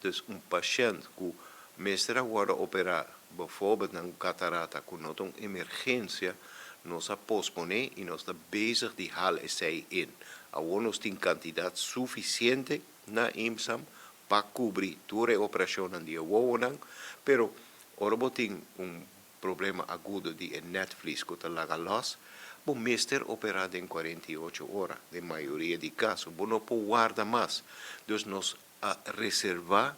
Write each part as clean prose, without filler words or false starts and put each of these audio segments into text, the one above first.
Dus een patiënt die meestal wordt operado, bijvoorbeeld een catarata, die not een emergência, nos a posponer y nos está bezig die hal essay in. Aún nos tiene cantidad suficiente na IMSAM para cubrir toda la operación en día wonan, pero ahora tiene un problema agudo de Netflix que laga los, bo meester operar en 48 horas, de mayoría de casos, bo no puede guardar más. Dus nos a reservar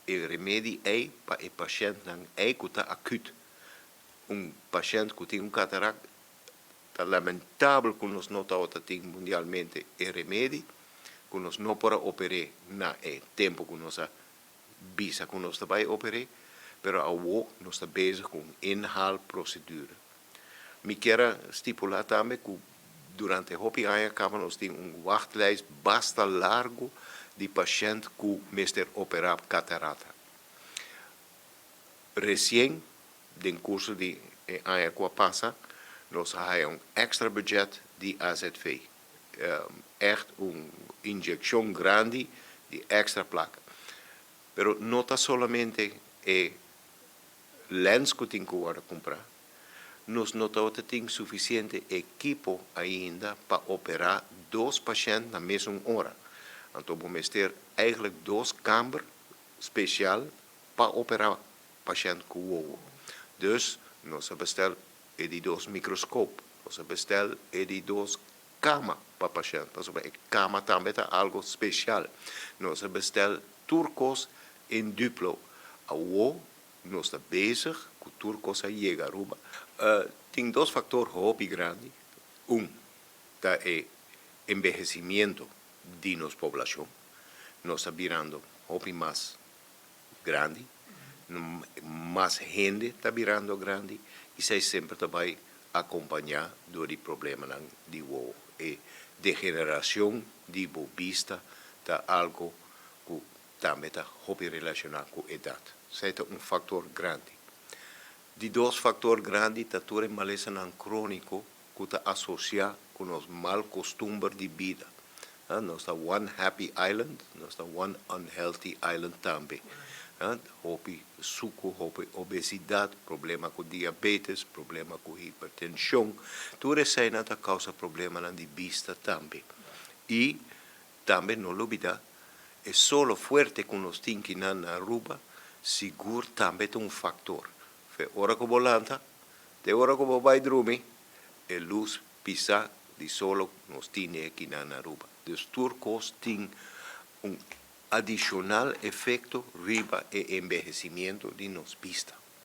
el remedio para el paciente que está acuto. Un paciente que tiene un cataracta, é lamentável que nós não temos mundialmente o remédio, que nós não podemos operar no tempo que nós visa que nós vai operar, mas agora nós estamos bezig com inhal procedura. Me quero estipular também que durante a hopi anos nós temos wachtlijst bastante largo de pacientes que meester operar catarata. Recém, no curso de ano que passa, nós hebben extra budget de AZV. Echt uma injeção grande de extra placa. Pero não está somente lens que tem que comprar. Nós não temos suficiente equipo ainda para operar 2 pacientes na mesma hora. Então vamos ter eigenlijk 2 câmaras especiais para operar paciente com o. Dus nós bestellen die 2 microscoop. Nós bestellen die 2 camas para paciente. Nós cama também é algo especial. Nós bestellen turcos em duplo. Agora, nós estamos bezig com turcos a chegar a Aruba. Tem 2 fatores muito grandes. É envelhecimento de nossa população. Nós estamos virando muito mais grande. Mais gente está virando grande. E zij sempre também acompanhar do problema de o e degeneração de vista tá algo que também está muito relacionado com a idade. Isso é fator grande. De 2 fatores grandes, está todo maleza crônico que está associado com os mal costumes de vida. Nós está one happy island, nós está one unhealthy island também. Hopi suco, hopi obesidade, problema com diabetes, problema com hipertensão, tudo isso aí causa problema na vista também. E também não olvidar, é só forte que nós temos que na Aruba, seguro também é fator. Fe hora que volanta, de hora que vai dormir, a luz pisa de solo nós temos aqui na Aruba. Os turcos têm adicional efecto riba e envejecimiento de nos vista.